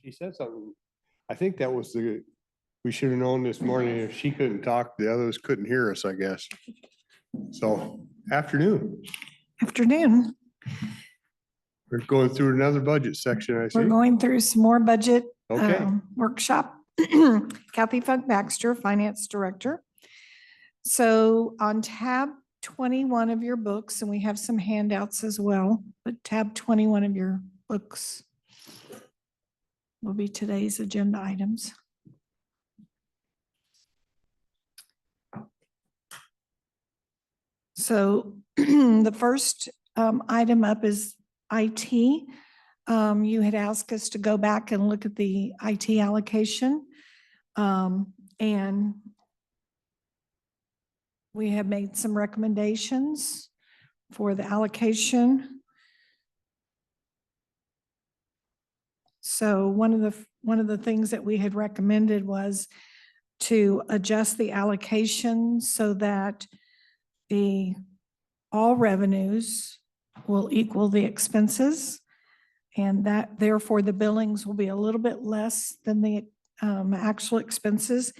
she said something. I think that was we should have known this morning. If she couldn't talk, the others couldn't hear us, I guess. So afternoon, Afternoon. we're going through another budget section, I see. We're going through some more budget Okay. workshop. Kathy Funk Baxter, Finance Director. So on tab 21 of your books, and we have some handouts as well, but tab 21 of your books will be today's agenda items. So the first item up is IT. You had asked us to go back and look at the IT allocation. And we have made some recommendations for the allocation. So one of the things that we had recommended was to adjust the allocation so that all revenues will equal the expenses, and that therefore the billings will be a little bit less than the actual expenses.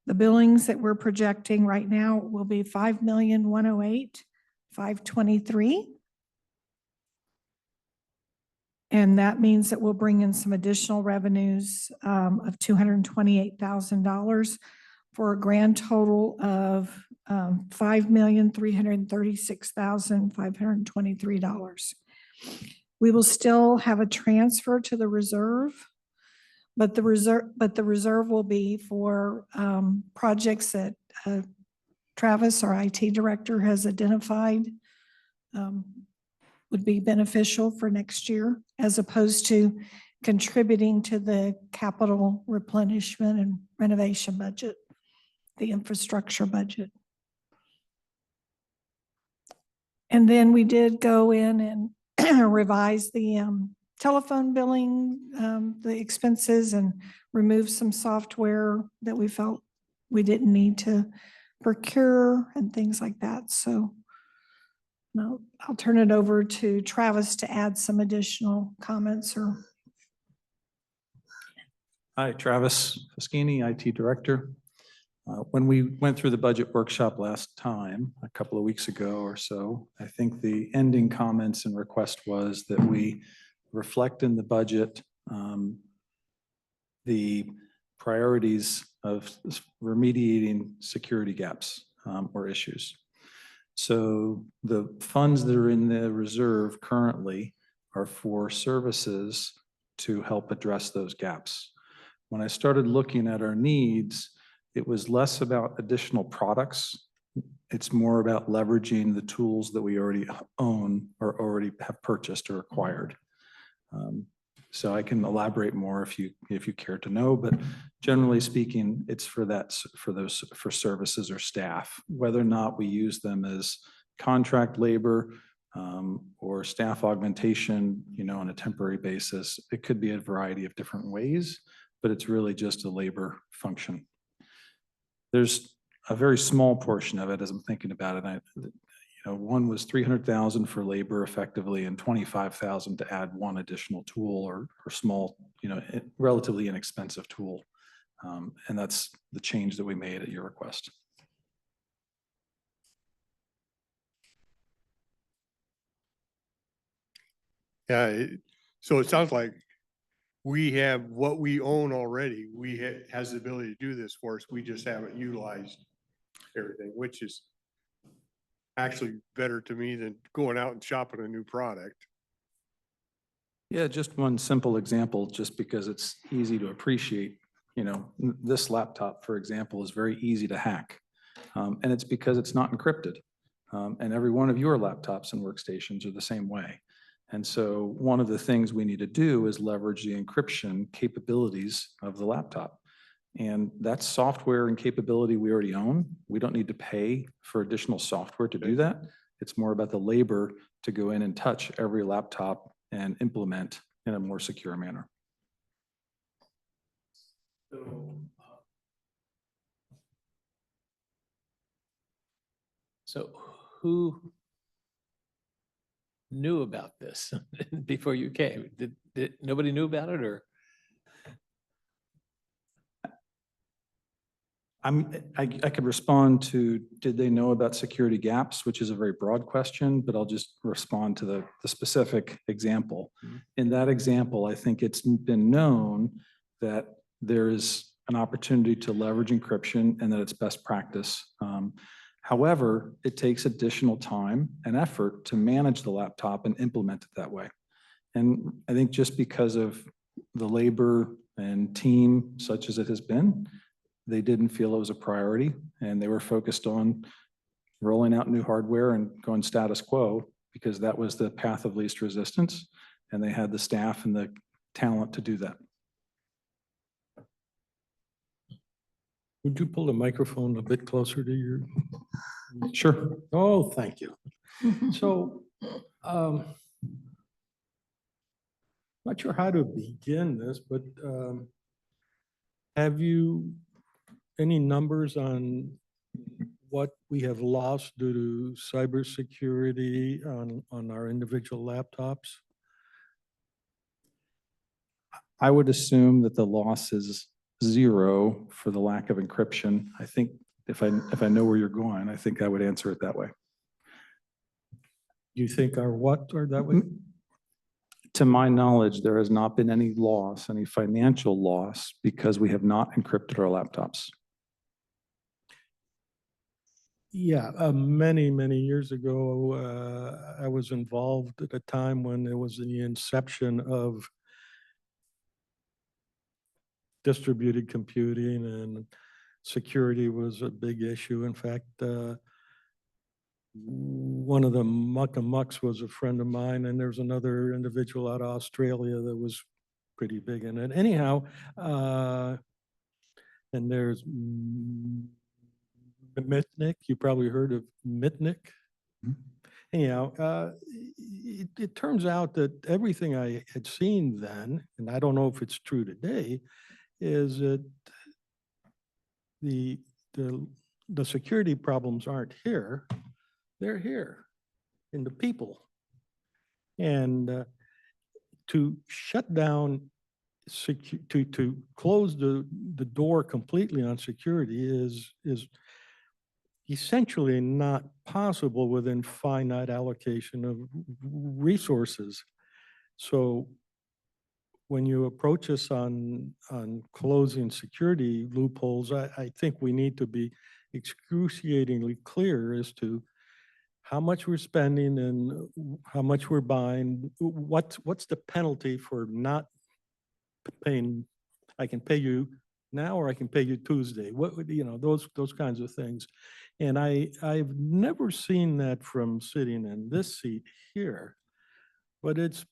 The billings that we're projecting right now will be $5,108,523. And that means that we'll bring in some additional revenues of $228,000 for a grand total of $5,336,523. We will still have a transfer to the reserve, but the reserve will be for projects that Travis, our IT director, has identified would be beneficial for next year, as opposed to contributing to the capital replenishment and renovation budget, the infrastructure budget. And then we did go in and revise the telephone billing, the expenses, and remove some software that we felt we didn't need to procure and things like that. So no, I'll turn it over to Travis to add some additional comments or. Hi, Travis Faschini, IT Director. When we went through the budget workshop last time, a couple of weeks ago or so, I think the ending comments and request was that we reflect in the budget the priorities of remediating security gaps or issues. So the funds that are in the reserve currently are for services to help address those gaps. When I started looking at our needs, it was less about additional products. It's more about leveraging the tools that we already own or already have purchased or acquired. So I can elaborate more if you care to know, but generally speaking, it's for services or staff, whether or not we use them as contract labor or staff augmentation, on a temporary basis. It could be a variety of different ways, but it's really just a labor function. There's a very small portion of it as I'm thinking about it. One was 300,000 for labor effectively and 25,000 to add one additional tool or small, relatively inexpensive tool. And that's the change that we made at your request. Yeah, so it sounds like we have what we own already. Has the ability to do this for us. We just haven't utilized everything, which is actually better to me than going out and shopping a new product. Yeah, just one simple example, just because it's easy to appreciate. This laptop, for example, is very easy to hack. And it's because it's not encrypted. And every one of your laptops and workstations are the same way. And so one of the things we need to do is leverage the encryption capabilities of the laptop. And that's software and capability we already own. We don't need to pay for additional software to do that. It's more about the labor to go in and touch every laptop and implement in a more secure manner. So who knew about this before you came? Did nobody knew about it, or? I could respond to, did they know about security gaps, which is a very broad question, but I'll just respond to the specific example. In that example, I think it's been known that there is an opportunity to leverage encryption and that it's best practice. However, it takes additional time and effort to manage the laptop and implement it that way. And I think just because of the labor and team such as it has been, they didn't feel it was a priority and they were focused on rolling out new hardware and going status quo because that was the path of least resistance. And they had the staff and the talent to do that. Would you pull the microphone a bit closer to your? Sure. Oh, thank you. So, not sure how to begin this, but have you any numbers on what we have lost due to cybersecurity on our individual laptops? I would assume that the loss is 0 for the lack of encryption. I think if I know where you're going, I think I would answer it that way. Do you think our what are that way? To my knowledge, there has not been any loss, any financial loss, because we have not encrypted our laptops. Yeah, many, many years ago, I was involved at a time when there was the inception of distributed computing and security was a big issue. In fact, one of the mucks was a friend of mine, and there's another individual out of Australia that was pretty big in it. Anyhow, and there's Mitnick. You probably heard of Mitnick. Anyhow, it turns out that everything I had seen then, and I don't know if it's true today, is that the security problems aren't here. They're here in the people. And to shut down, to close the door completely on security is essentially not possible within finite allocation of resources. So when you approach us on closing security loopholes, I think we need to be excruciatingly clear as to how much we're spending and how much we're buying. What's the penalty for not paying? I can pay you now, or I can pay you Tuesday. Those kinds of things. And I've never seen that from sitting in this seat here, but it's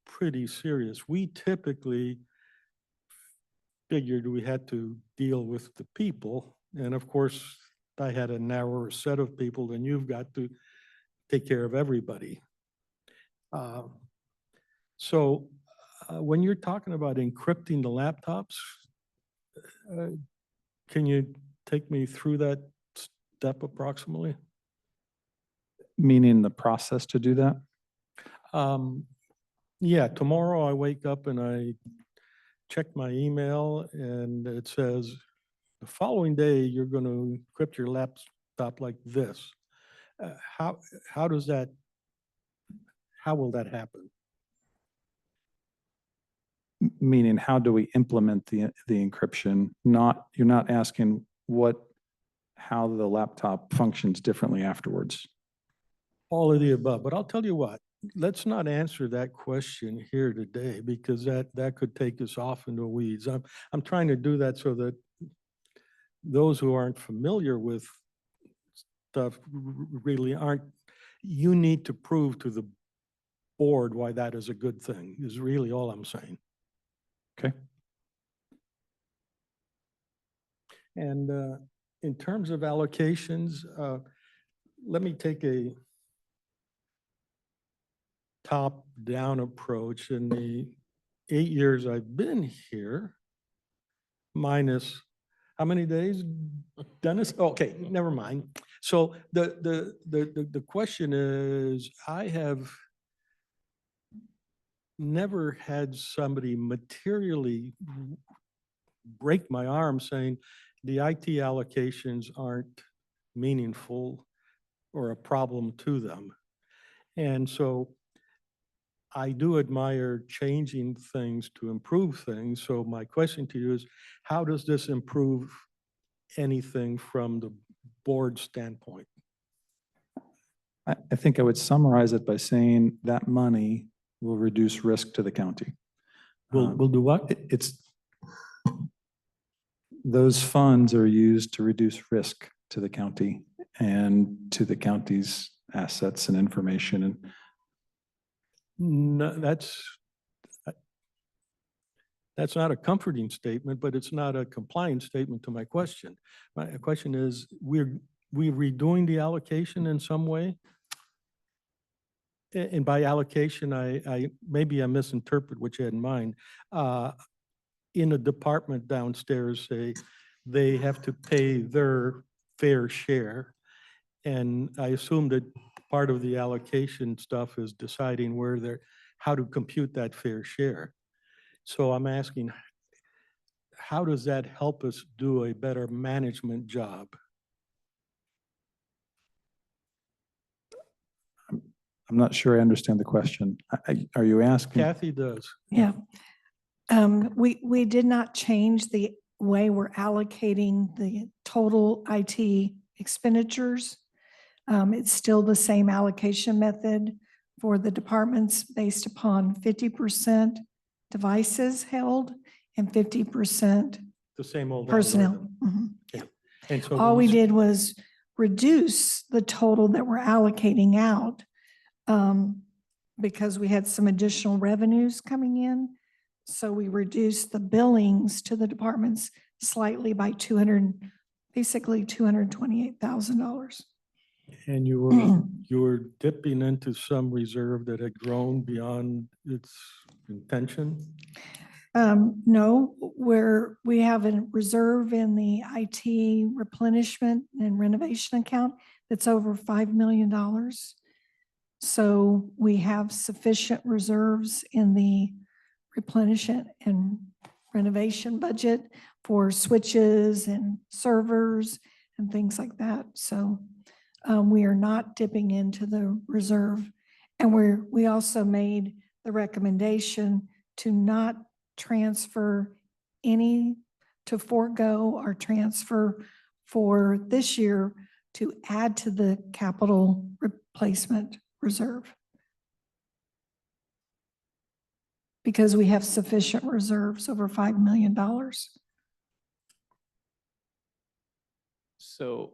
pretty serious. We typically figured we had to deal with the people. And of course, I had a narrower set of people than you've got to take care of everybody. So when you're talking about encrypting the laptops, can you take me through that step approximately? Meaning the process to do that? Yeah, tomorrow I wake up and I check my email and it says, the following day, you're going to encrypt your laptop like this. How will that happen? Meaning, how do we implement the encryption? You're not asking how the laptop functions differently afterwards. All of the above, but I'll tell you what, let's not answer that question here today because that could take us off into the weeds. I'm trying to do that so that those who aren't familiar with stuff really aren't, you need to prove to the board why that is a good thing, is really all I'm saying. Okay. And in terms of allocations, let me take a top-down approach. In the 8 years I've been here, minus how many days, Dennis? Okay, never mind. So the question is, I have never had somebody materially break my arm saying, the IT allocations aren't meaningful or a problem to them. And so I do admire changing things to improve things. So my question to you is, how does this improve anything from the board standpoint? I think I would summarize it by saying that money will reduce risk to the county. We'll do what? It's, those funds are used to reduce risk to the county and to the county's assets and information. And No, that's not a comforting statement, but it's not a compliant statement to my question. My question is, we're redoing the allocation in some way? And by allocation, maybe I misinterpret what you had in mind. In a department downstairs, say, they have to pay their fair share. And I assume that part of the allocation stuff is deciding how to compute that fair share. So I'm asking, how does that help us do a better management job? I'm not sure I understand the question. Are you asking? Kathy does. Yeah. We did not change the way we're allocating the total IT expenditures. It's still the same allocation method for the departments based upon 50% devices held and 50% The same old personnel. algorithm. Mhm. And so All when we you s- did was reduce the total that we're allocating out because we had some additional revenues coming in. So we reduced the billings to the departments slightly by basically $228,000. And you were dipping into some reserve that had grown beyond its intention? No, we have a reserve in the IT replenishment and renovation account that's over $5 million. So we have sufficient reserves in the replenishment and renovation budget for switches and servers and things like that. So we are not dipping into the reserve. And we also made the recommendation to not transfer to forego our transfer for this year to add to the capital replacement reserve. Because we have sufficient reserves over $5 million. So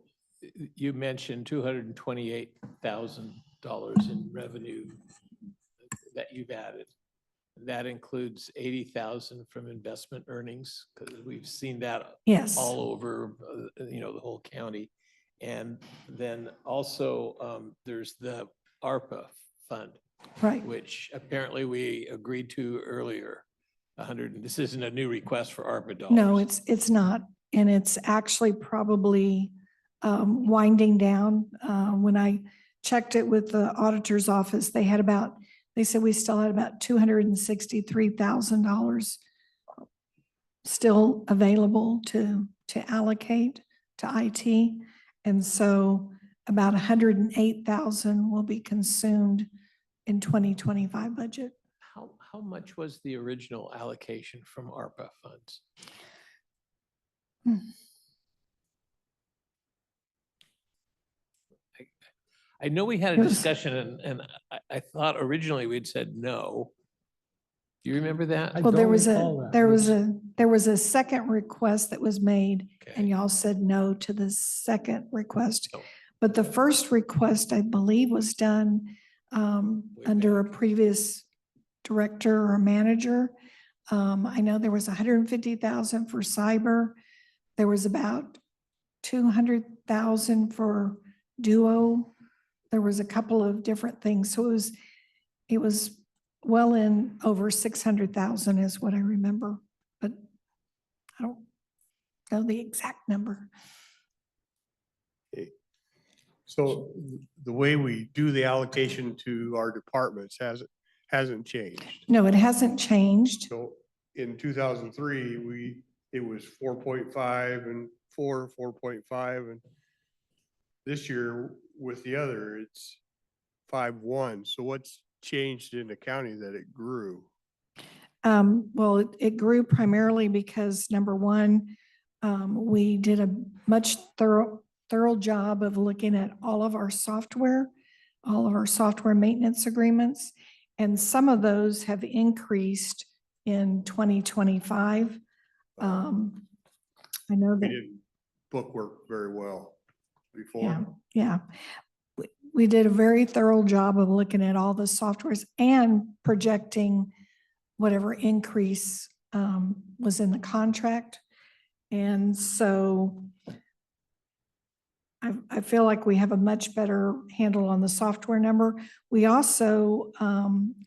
you mentioned $228,000 in revenue that you've added. That includes 80,000 from investment earnings, because we've seen that Yes. all over, the whole county. And then also there's the ARPA fund, Right. which apparently we agreed to earlier. This isn't a new request for ARPA dollars. No, it's not. And it's actually probably winding down. When I checked it with the auditor's office, they said we still had about $263,000 still available to allocate to IT. And so about 108,000 will be consumed in 2025 budget. How much was the original allocation from ARPA funds? I know we had a It was- discussion and I thought originally we'd said no. Do you remember that? I Well, there don't was recall that. there was a second request that was made and Okay. y'all said no to the second request. Oh. But the first request, I believe, was done under a previous director or manager. I know there was 150,000 for cyber. There was about 200,000 for Duo. There was a couple of different things. So it was well in over 600,000 is what I remember, but I don't know the exact number. So the way we do the allocation to our departments hasn't changed. No, it hasn't changed. So in 2003, it was 4.5 and 4, 4.5, and this year with the other, it's 5.1. So what's changed in the county that it grew? Well, it grew primarily because number one, we did a much thorough job of looking at all of our software maintenance agreements. And some of those have increased in 2025. I know We that, didn't book work very well yeah, before. yeah. We did a very thorough job of looking at all the softwares and projecting whatever increase was in the contract. And so I feel like we have a much better handle on the software number. We also,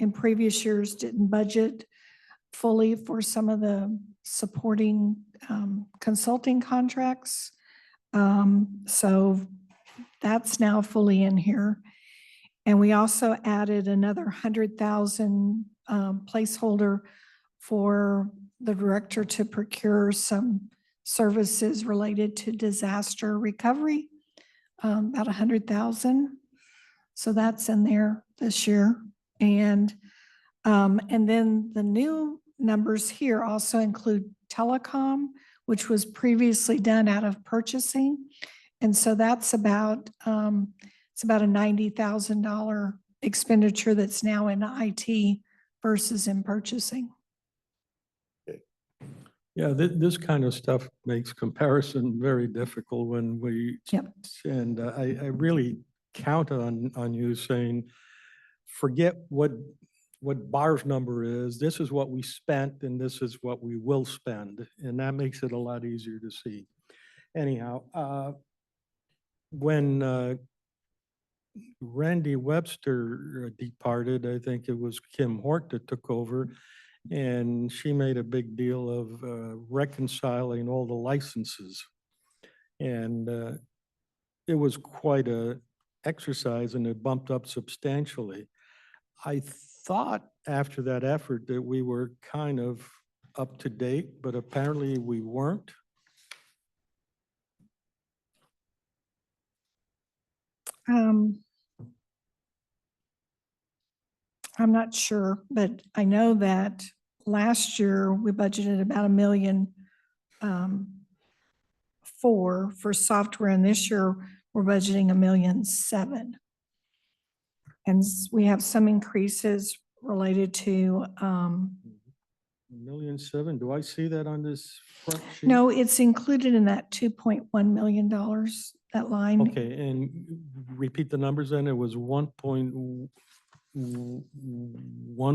in previous years, didn't budget fully for some of the supporting consulting contracts. So that's now fully in here. And we also added another 100,000 placeholder for the director to procure some services related to disaster recovery, about 100,000. So that's in there this year. And then the new numbers here also include telecom, which was previously done out of purchasing. And so that's about, it's about a $90,000 expenditure that's now in IT versus in purchasing. Yeah, this kind of stuff makes comparison very difficult when we, Yep. and I really count on you saying, forget what Bar's number is, this is what we spent and this is what we will spend. And that makes it a lot easier to see. Anyhow, when Randy Webster departed, I think it was Kim Hort that took over, and she made a big deal of reconciling all the licenses. And it was quite a exercise, and it bumped up substantially. I thought after that effort that we were kind of up to date, but apparently we weren't. I'm not sure, but I know that last year we budgeted about $1 million for software, and this year we're budgeting $1.7 million. And we have some increases related to, $1.7 million, do I see that on this front sheet? no, it's included in that $2.1 million, that line. Okay, and repeat the numbers then, it was 1.1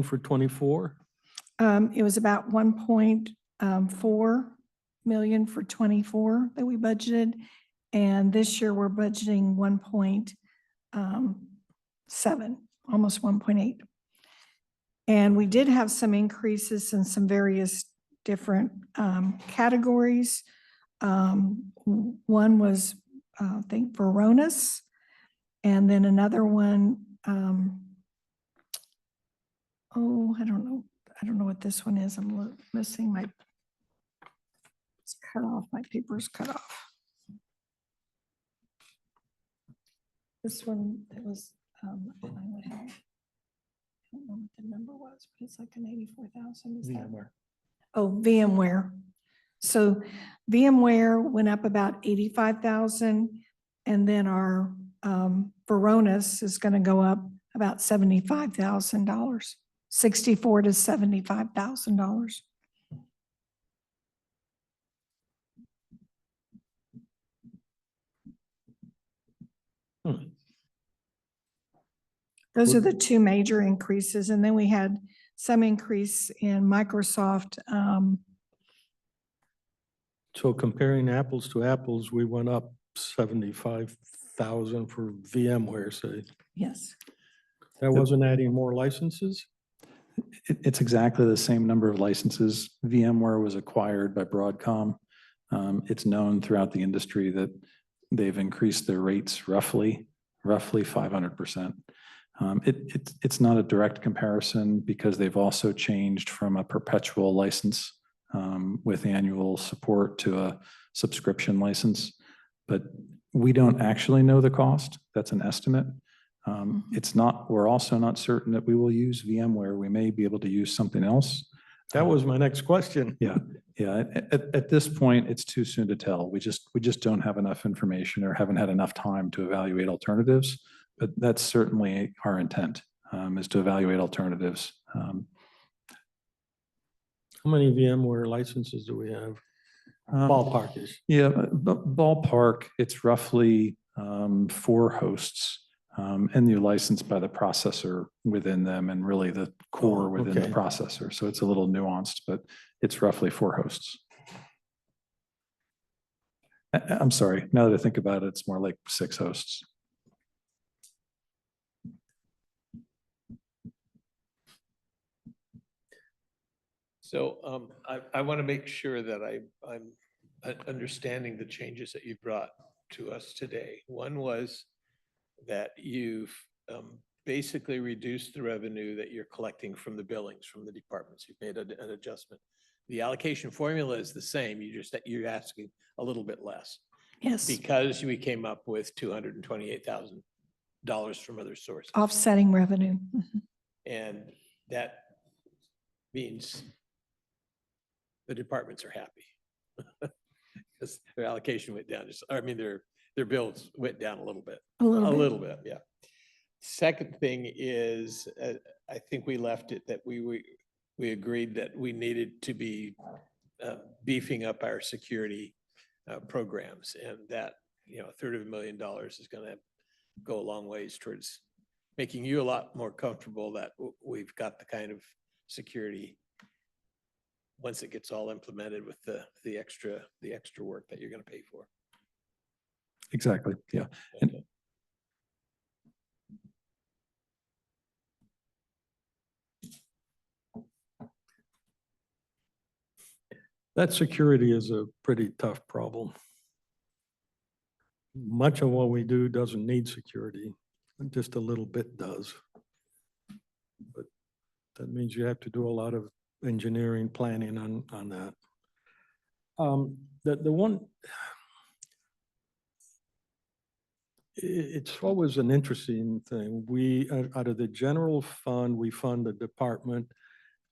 for 24? It was about 1.4 million for 24 that we budgeted. And this year we're budgeting 1.7, almost 1.8. And we did have some increases in some various different categories. One was, I think, Varonis, and then another one, oh, I don't know what this one is. I'm missing my, it's cut off, my paper's cut off. This one, it was, I don't know what the number was, but it's like an 84,000. Is that? VMware. Oh, VMware. So VMware went up about 85,000, and then our Varonis is going to go up about $75,000, $64,000 to $75,000. Those are the two major increases, and then we had some increase in Microsoft. So comparing apples to apples, we went up 75,000 for VMware, say. Yes. That wasn't adding more licenses? It's exactly the same number of licenses. VMware was acquired by Broadcom. It's known throughout the industry that they've increased their rates roughly 500%. It's not a direct comparison because they've also changed from a perpetual license with annual support to a subscription license. But we don't actually know the cost. That's an estimate. It's not, we're also not certain that we will use VMware. We may be able to use something else. That was my next question. Yeah, yeah. At this point, it's too soon to tell. We just don't have enough information or haven't had enough time to evaluate alternatives. But that's certainly our intent, is to evaluate alternatives. How many VMware licenses do we have? Ballparkish. Yeah, ballpark, it's roughly 4 hosts. And you're licensed by the processor within them and really the core within the okay. processor. So it's a little nuanced, but it's roughly 4 hosts. I'm sorry, now that I think about it, it's more like 6 hosts. So I want to make sure that I'm understanding the changes that you brought to us today. One was that you've basically reduced the revenue that you're collecting from the billings from the departments. You've made an adjustment. The allocation formula is the same. You're asking a little bit less Yes, because we came up with $228,000 from other sources. offsetting revenue. And that means the departments are happy. Because their allocation went down, their bills went down a little bit. A little A bit. little bit, yeah. Second thing is, I think we left it that we agreed that we needed to be beefing up our security programs, and that, $250,000 is going to go a long ways towards making you a lot more comfortable that we've got the kind of security once it gets all implemented with the extra work that you're going to pay for. Exactly, yeah. And Okay. That security is a pretty tough problem. Much of what we do doesn't need security, just a little bit does. But that means you have to do a lot of engineering planning on that. The one, it's always an interesting thing. We, out of the general fund, we fund the department,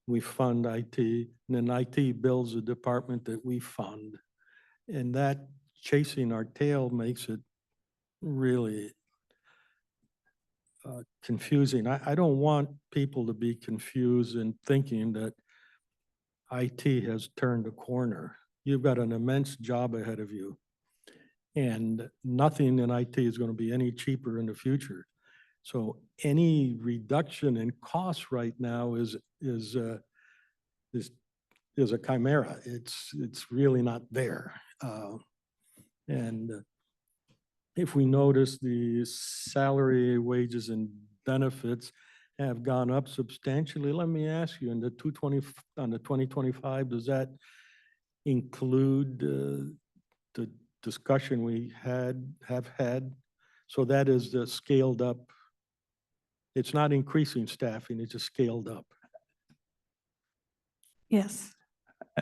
we fund IT, and then IT builds a department that we fund. And that chasing our tail makes it really confusing. I don't want people to be confused in thinking that IT has turned a corner. You've got an immense job ahead of you. And nothing in IT is going to be any cheaper in the future. So any reduction in costs right now is a chimera. It's really not there. And if we notice the salary, wages, and benefits have gone up substantially, let me ask you, on the 2025, does that include the discussion we have had? So that is the scaled up. It's not increasing staffing, it's just scaled up. Yes.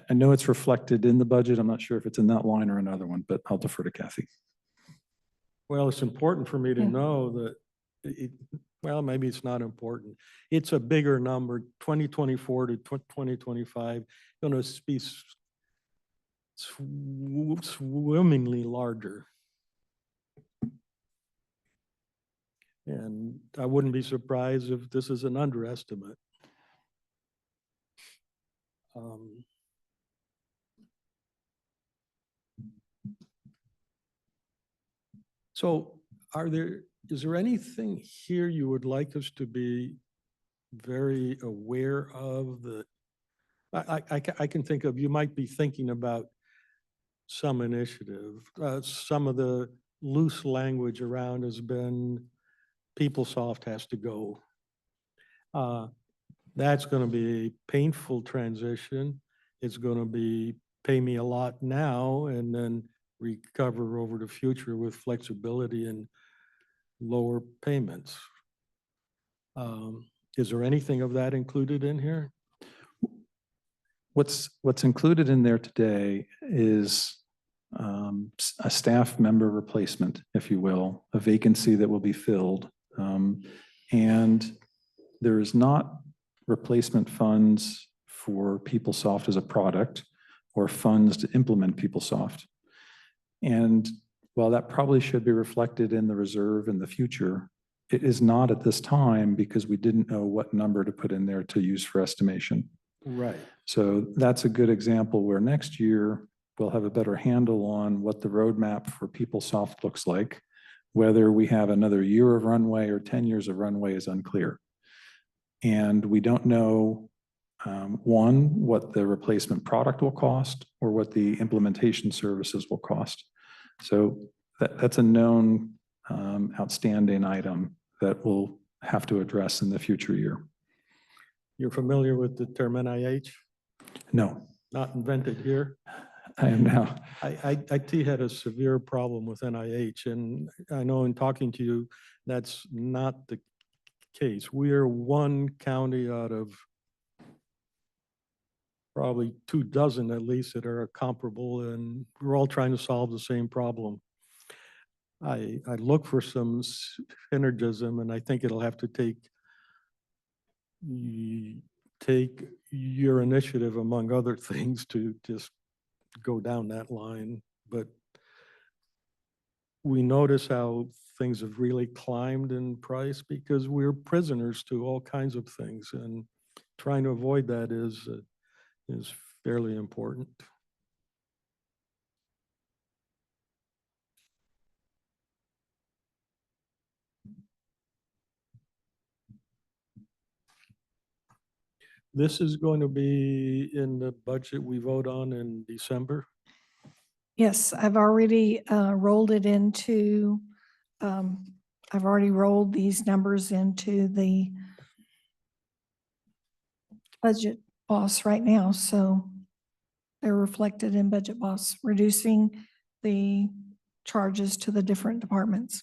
I know it's reflected in the budget. I'm not sure if it's in that line or another one, but I'll defer to Kathy. Well, it's important for me to Yeah. know that well, maybe it's not important. It's a bigger number, 2024 to 2025, going to be swimmingly larger. And I wouldn't be surprised if this is an underestimate. So is there anything here you would like us to be very aware of that? I can think of, you might be thinking about some initiative. Some of the loose language around has been PeopleSoft has to go. That's going to be a painful transition. It's going to be pay me a lot now and then recover over the future with flexibility and lower payments. Is there anything of that included in here? What's included in there today is a staff member replacement, if you will, a vacancy that will be filled. And there is not replacement funds for PeopleSoft as a product or funds to implement PeopleSoft. And while that probably should be reflected in the reserve in the future, it is not at this time because we didn't know what number to put in there to use for estimation. Right. So that's a good example where next year we'll have a better handle on what the roadmap for PeopleSoft looks like. Whether we have another year of runway or 10 years of runway is unclear. And we don't know, one, what the replacement product will cost or what the implementation services will cost. So that's a known outstanding item that we'll have to address in the future year. You're familiar with the term NIH? No, Not invented here. I am now. IT had a severe problem with NIH, and I know in talking to you, that's not the case. We are one county out of probably 24 at least that are comparable, and we're all trying to solve the same problem. I look for some synergism, and I think it'll have to take your initiative, among other things, to just go down that line. But we notice how things have really climbed in price because we're prisoners to all kinds of things, and trying to avoid that is fairly important. This is going to be in the budget we vote on in December. Yes, I've already rolled it into, I've already rolled these numbers into the budget boss right now, so they're reflected in budget boss, reducing the charges to the different departments.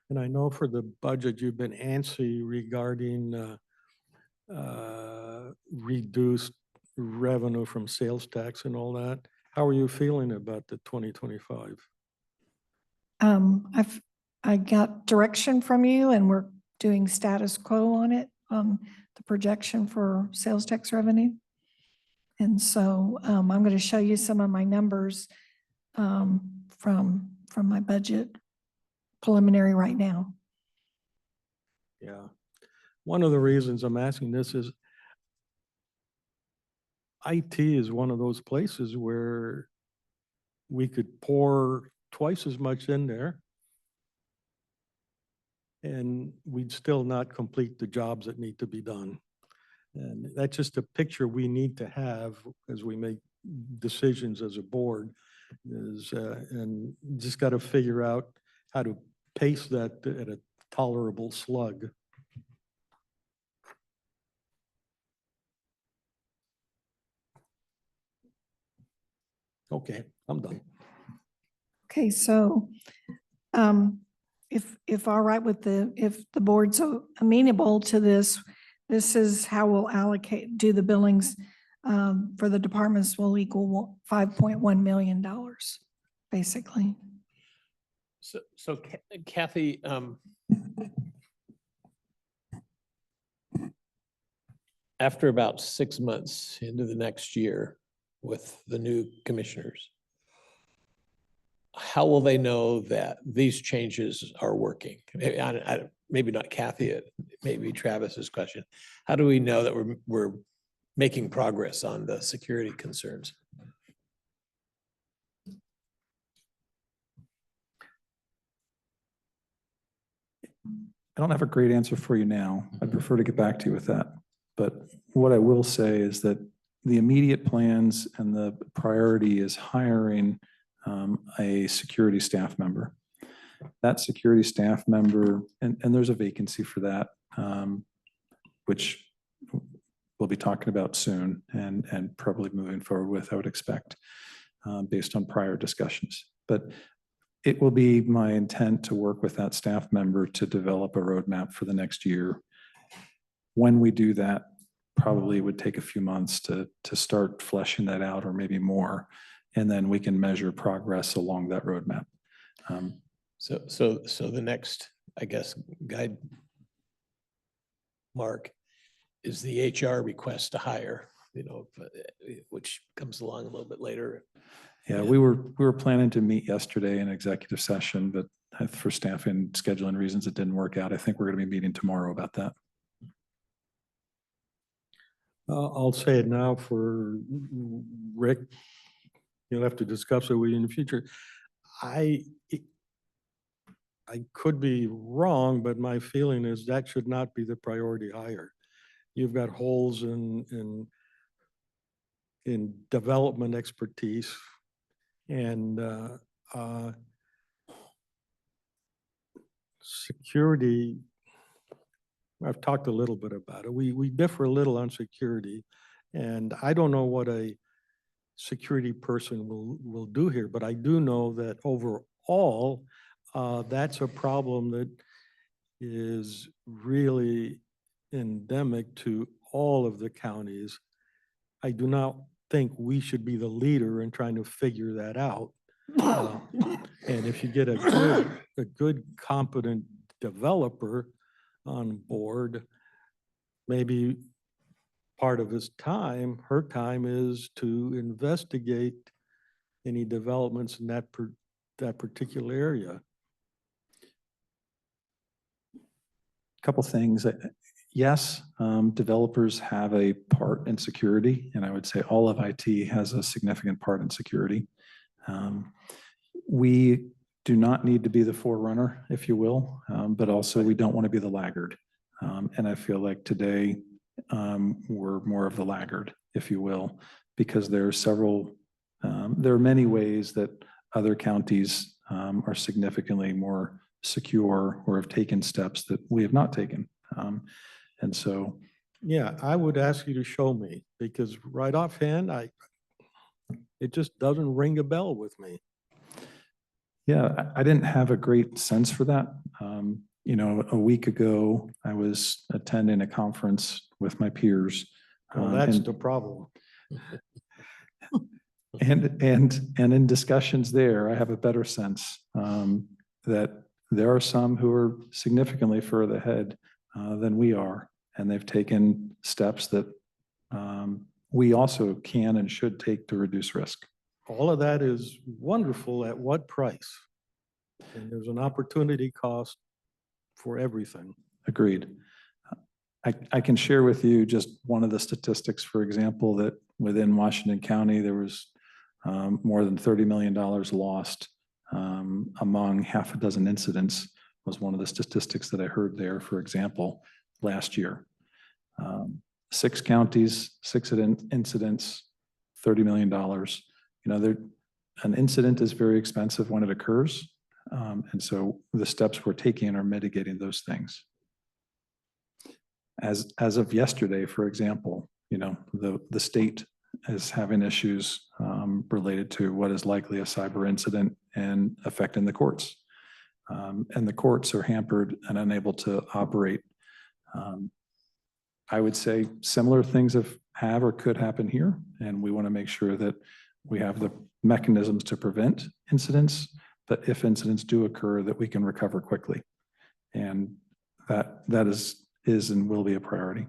And I know for the budget, you've been antsy regarding reduced revenue from sales tax and all that. How are you feeling about the 2025? I got direction from you and we're doing status quo on it, the projection for sales tax revenue. And so I'm going to show you some of my numbers from my budget preliminary right now. Yeah. One of the reasons I'm asking this is IT is one of those places where we could pour twice as much in there and we'd still not complete the jobs that need to be done. And that's just a picture we need to have as we make decisions as a board is, and just got to figure out how to pace that at a tolerable slug. Okay, I'm done. Okay, so if all right with if the board's amenable to this, this is how we'll do the billings for the departments will equal $5.1 million, basically. So Kathy, after about 6 months into the next year with the new commissioners, how will they know that these changes are working? Maybe not Kathy, maybe Travis's question. How do we know that we're making progress on the security concerns? I don't have a great answer for you now. I'd prefer to get back to you with that. But what I will say is that the immediate plans and the priority is hiring a security staff member. That security staff member, and there's a vacancy for that, which we'll be talking about soon and probably moving forward with, I would expect, based on prior discussions. But it will be my intent to work with that staff member to develop a roadmap for the next year. When we do that, probably would take a few months to start fleshing that out, or maybe more. And then we can measure progress along that roadmap. So the next, I guess, guide mark is the HR request to hire, which comes along a little bit later. Yeah, Yeah. we were planning to meet yesterday in executive session, but for staffing and scheduling reasons, it didn't work out. I think we're going to be meeting tomorrow about that. I'll say it now for Rick. You'll have to discuss it with you in the future. I could be wrong, but my feeling is that should not be the priority hire. You've got holes in development expertise and security. I've talked a little bit about it. We differ a little on security, and I don't know what a security person will do here, but I do know that overall, that's a problem that is really endemic to all of the counties. I do not think we should be the leader in trying to figure that out. And if you get a good competent developer on board, maybe part of his time, her time, is to investigate any developments in that particular area. Couple things. Yes, developers have a part in security, and I would say all of IT has a significant part in security. We do not need to be the forerunner, if you will, but also we don't want to be the laggard. And I feel like today we're more of the laggard, if you will, because there are many ways that other counties are significantly more secure or have taken steps that we have not taken. And so, Yeah, I would ask you to show me, because right offhand, it just doesn't ring a bell with me. yeah, I didn't have a great sense for that. A week ago, I was attending a conference with my peers. Well, that's and- the problem. And in discussions there, I have a better sense that there are some who are significantly further ahead than we are, and they've taken steps that we also can and should take to reduce risk. All of that is wonderful. At what price? And there's an opportunity cost for everything. Agreed. I can share with you just one of the statistics, for example, that within Washington County, there was more than $30 million lost among half a dozen incidents, was one of the statistics that I heard there, for example, last year. 6 counties, 6 incidents, $30 million. An incident is very expensive when it occurs. And so the steps we're taking are mitigating those things. As of yesterday, for example, the state is having issues related to what is likely a cyber incident and affecting the courts. And the courts are hampered and unable to operate. I would say similar things have or could happen here, and we want to make sure that we have the mechanisms to prevent incidents, but if incidents do occur, that we can recover quickly. And that is and will be a priority.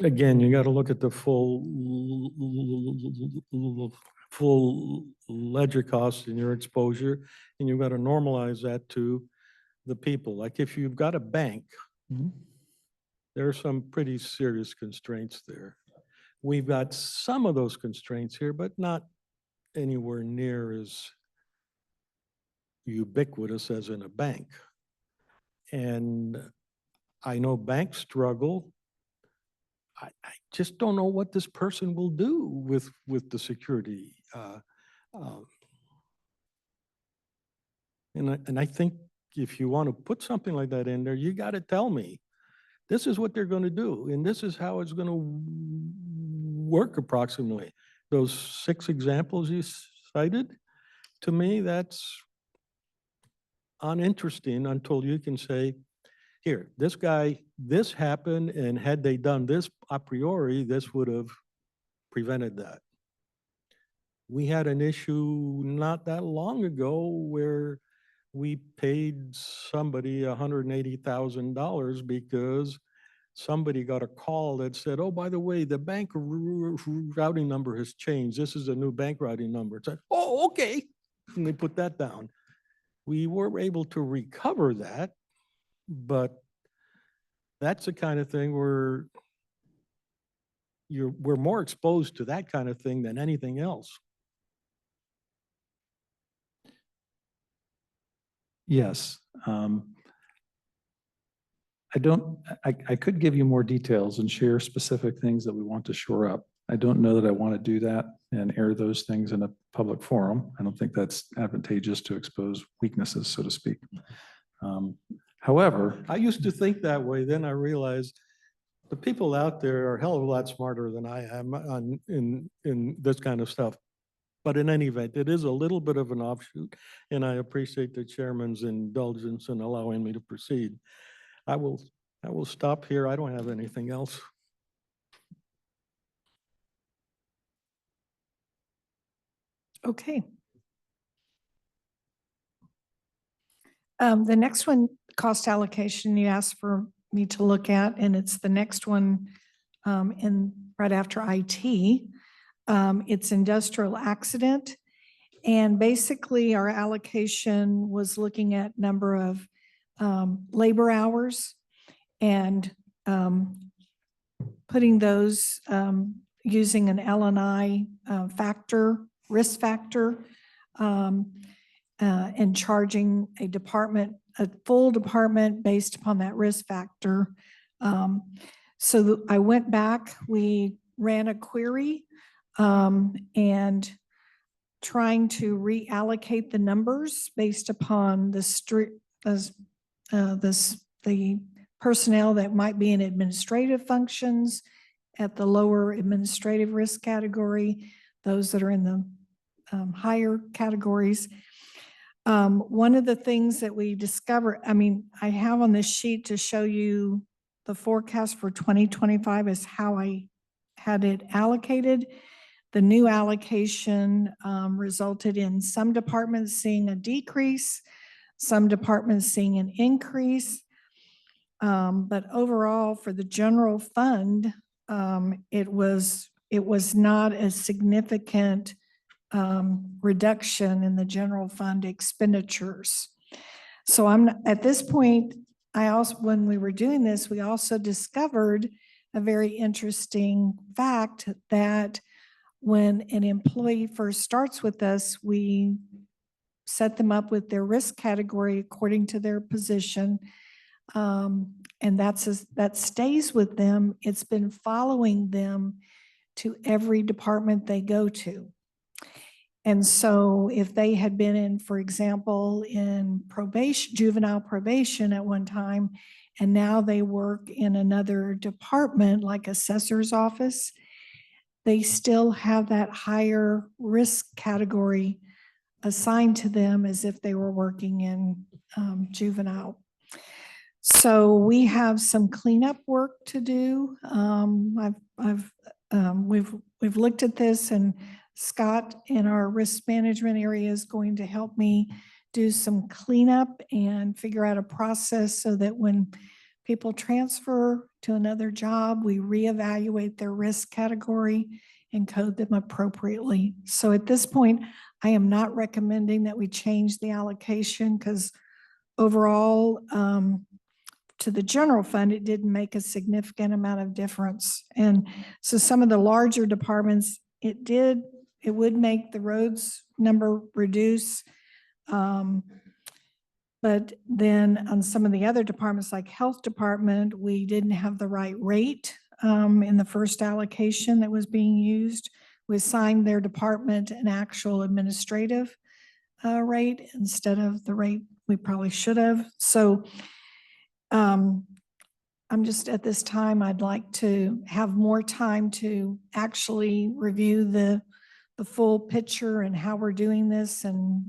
Again, you got to look at the full ledger costs in your exposure, and you've got to normalize that to the people. Like if you've got a bank, there are some pretty serious constraints there. We've got some of those constraints here, but not anywhere near as ubiquitous as in a bank. And I know banks struggle. I just don't know what this person will do with the security. And I think if you want to put something like that in there, you got to tell me, this is what they're going to do, and this is how it's going to work approximately. Those 6 examples you cited, to me, that's uninteresting until you can say, here, this guy, this happened, and had they done this a priori, this would have prevented that. We had an issue not that long ago where we paid somebody $180,000 because somebody got a call that said, oh, by the way, the bank routing number has changed. This is a new bank routing number. It's like, oh, okay. And they put that down. We were able to recover that, but that's the kind of thing where we're more exposed to that kind of thing than anything else. Yes. I could give you more details and share specific things that we want to shore up. I don't know that I want to do that and air those things in a public forum. I don't think that's advantageous to expose weaknesses, so to speak. However, I used to think that way. Then I realized the people out there are a hell of a lot smarter than I am in this kind of stuff. But in any event, it is a little bit of an offshoot, and I appreciate the chairman's indulgence in allowing me to proceed. I will stop here. I don't have anything else. Okay. The next one, cost allocation, you asked for me to look at, and it's the next one right after IT. It's industrial accident. And basically our allocation was looking at number of labor hours and putting those using an L&I factor, risk factor, and charging a full department based upon that risk factor. So I went back, we ran a query and trying to reallocate the numbers based upon the personnel that might be in administrative functions at the lower administrative risk category, those that are in the higher categories. One of the things that we discovered, I have on this sheet to show you the forecast for 2025 is how I had it allocated. The new allocation resulted in some departments seeing a decrease, some departments seeing an increase. But overall, for the general fund, it was not a significant reduction in the general fund expenditures. So at this point, when we were doing this, we also discovered a very interesting fact that when an employee first starts with us, we set them up with their risk category according to their position. And that stays with them. It's been following them to every department they go to. And so if they had been in, for example, in probation, juvenile probation at one time, and now they work in another department like assessor's office, they still have that higher risk category assigned to them as if they were working in juvenile. So we have some cleanup work to do. We've looked at this, and Scott in our risk management area is going to help me do some cleanup and figure out a process so that when people transfer to another job, we reevaluate their risk category and code them appropriately. So at this point, I am not recommending that we change the allocation because overall, to the general fund, it didn't make a significant amount of difference. And so some of the larger departments, it would make the roads number reduce. But then on some of the other departments like health department, we didn't have the right rate in the first allocation that was being used. We assigned their department an actual administrative rate instead of the rate we probably should have. So I'm just at this time, I'd like to have more time to actually review the the full picture and how we're doing this, and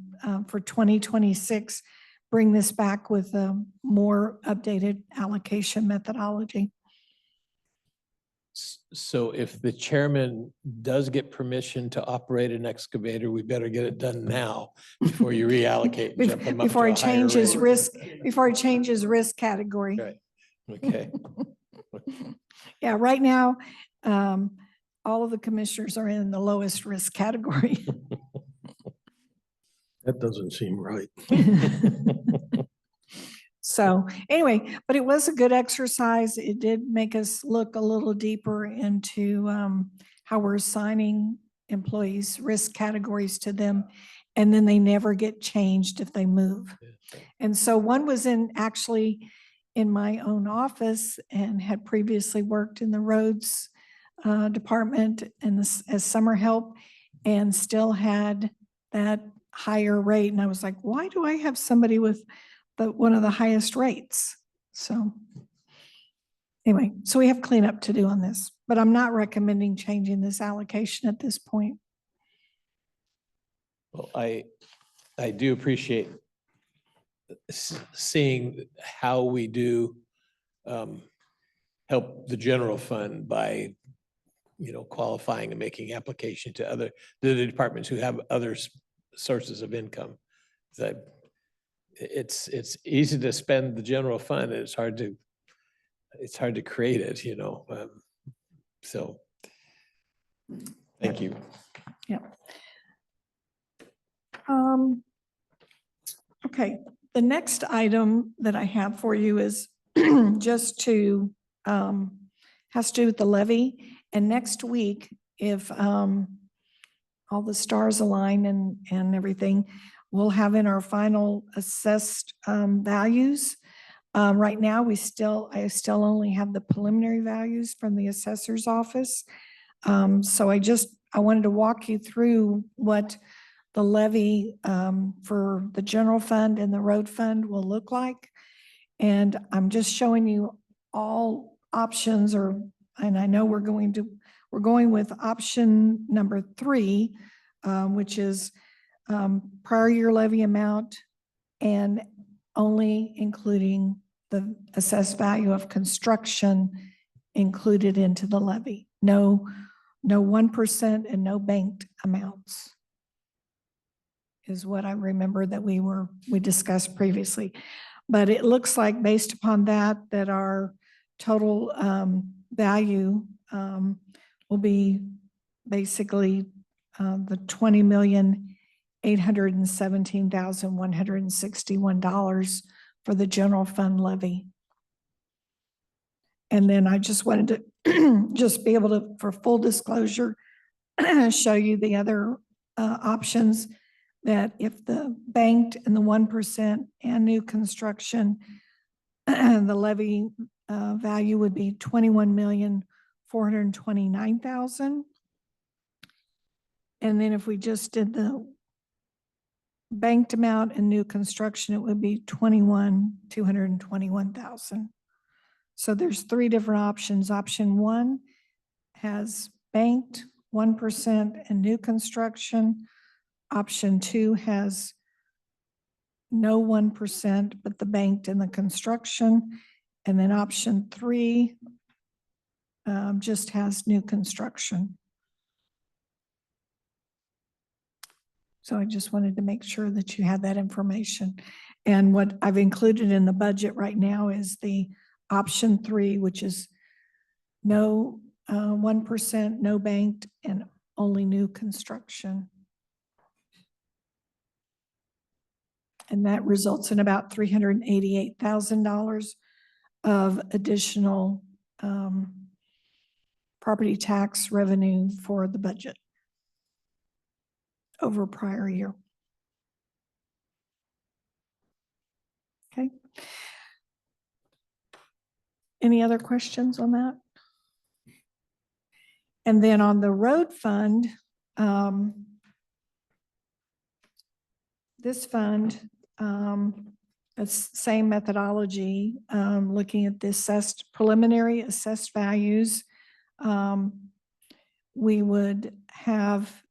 for 2026, bring this back with a more updated allocation methodology. So if the chairman does get permission to operate an excavator, we better get it done now before you reallocate. and jump him up Before to he a higher changes rate. risk, before he changes risk category. Right. Okay. Yeah, right now, all of the commissioners are in the lowest risk category. That doesn't seem right. So anyway, but it was a good exercise. It did make us look a little deeper into how we're assigning employees risk categories to them. And then they never get changed if they move. And so one was actually in my own office and had previously worked in the roads department and as summer help, and still had that higher rate. And I was like, why do I have somebody with one of the highest rates? So anyway, so we have cleanup to do on this, but I'm not recommending changing this allocation at this point. Well, I do appreciate seeing how we do help the general fund by, qualifying and making application to the departments who have other sources of income. That it's easy to spend the general fund, and it's hard to create it, so thank you. Yeah. Okay, the next item that I have for you is just has to do with the levy. And next week, if all the stars align and everything, we'll have in our final assessed values. Right now, I still only have the preliminary values from the assessor's office. So I wanted to walk you through what the levy for the general fund and the road fund will look like. And I'm just showing you all options, and I know we're going with option number 3, which is prior year levy amount and only including the assessed value of construction included into the levy. No 1% and no banked amounts is what I remember that we discussed previously. But it looks like based upon that our total value will be basically the $20,817,161 for the general fund levy. And then I just wanted to just be able to, for full disclosure, show you the other options, that if the banked and the 1% and new construction, the levy value would be $21,429,000. And then if we just did the banked amount and new construction, it would be $21,221,000. So there's 3 different options. Option 1 has banked 1% and new construction. Option 2 has no 1%, but the banked and the construction. And then option 3 just has new construction. So I just wanted to make sure that you had that information. And what I've included in the budget right now is the option 3, which is no 1%, no banked, and only new construction. And that results in about $388,000 of additional property tax revenue for the budget over prior year. Okay. Any other questions on that? And then on the road fund, this fund, it's same methodology, looking at the preliminary assessed values. We would have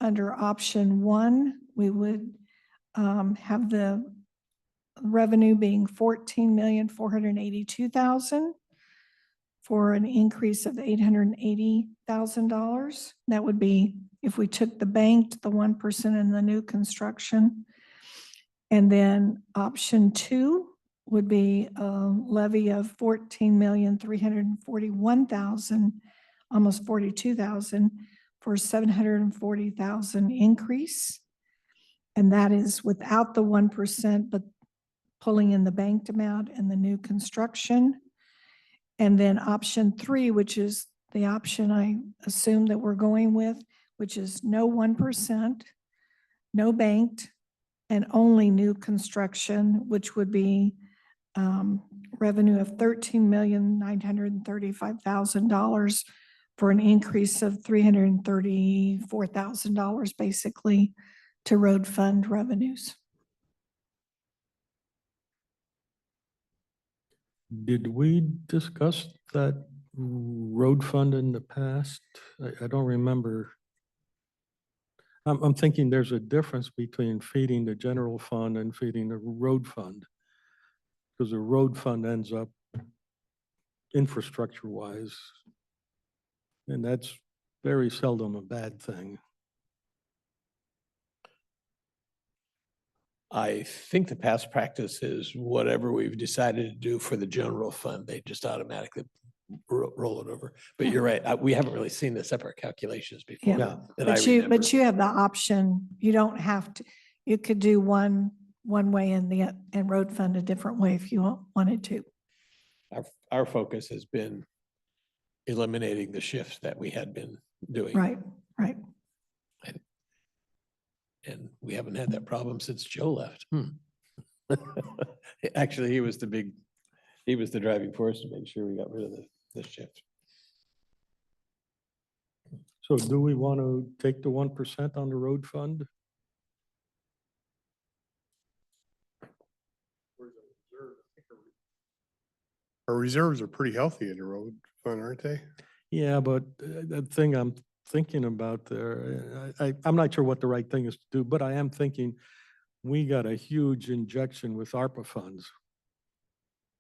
under option 1, we would have the revenue being 14,482,000 for an increase of $880,000. That would be if we took the banked, the 1% in the new construction. And then option 2 would be a levy of 14,341,000, almost 42,000 for 740,000 increase. And that is without the 1%, but pulling in the banked amount and the new construction. And then option 3, which is the option I assume that we're going with, which is no 1%, no banked, and only new construction, which would be revenue of $13,935,000 for an increase of $334,000 basically to road fund revenues. Did we discuss that road fund in the past? I don't remember. I'm thinking there's a difference between feeding the general fund and feeding the road fund. Because the road fund ends up infrastructure wise. And that's very seldom a bad thing. I think the past practice is whatever we've decided to do for the general fund, they just automatically roll it over. But you're right, we haven't really seen the separate calculations before. Yeah. that I But you remember. have the option, you don't have to, you could do one way and road fund a different way if you wanted to. Our focus has been eliminating the shifts that we had been doing. Right. And we haven't had that problem since Joe left. Actually, he was the driving force to make sure we got rid of the shift. So do we want to take the 1% on the road fund? Our reserves are pretty healthy in the road fund, aren't they? Yeah, but the thing I'm thinking about there, I'm not sure what the right thing is to do, but I am thinking we got a huge injection with ARPA funds.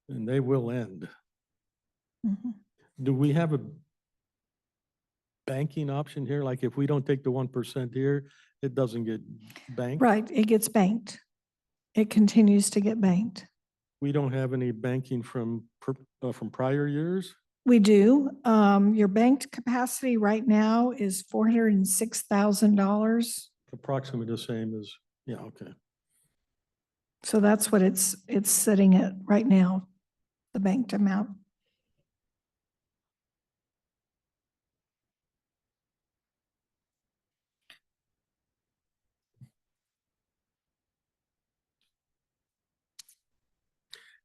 And they will end. Mhm. Do we have a banking option here? Like if we don't take the 1% here, it doesn't get banked? Right, it gets banked. It continues to get banked. We don't have any banking from prior years? We do. Your banked capacity right now is $406,000. Approximately the same as, yeah, okay. So that's what it's sitting at right now, the banked amount.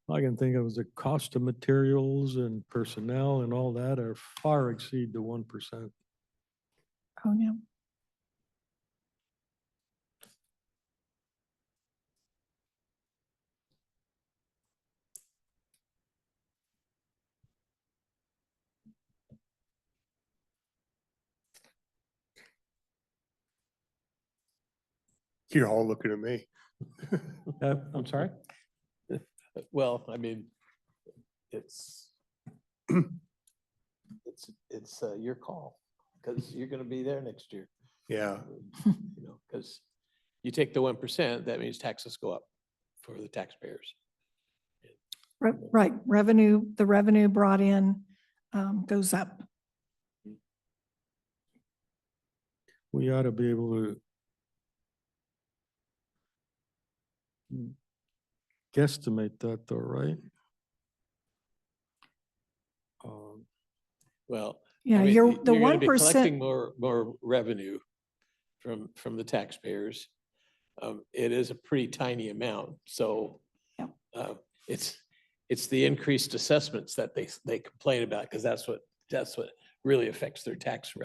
I can think of the cost of materials and personnel and all that are far exceed the 1%. Oh, yeah. You're all looking at me. I'm sorry? Well, I mean, it's your call because you're going to be there next year. Yeah, Because you take the 1%, that means taxes go up for the taxpayers. Right, the revenue brought in goes up. We ought to be able to guesstimate that though, right? Well, Yeah, I mean, you're, you're the gonna be collecting 1%, more revenue from the taxpayers. It is a pretty tiny amount, so Yep. It's the increased assessments that they complain about, because that's what really affects their tax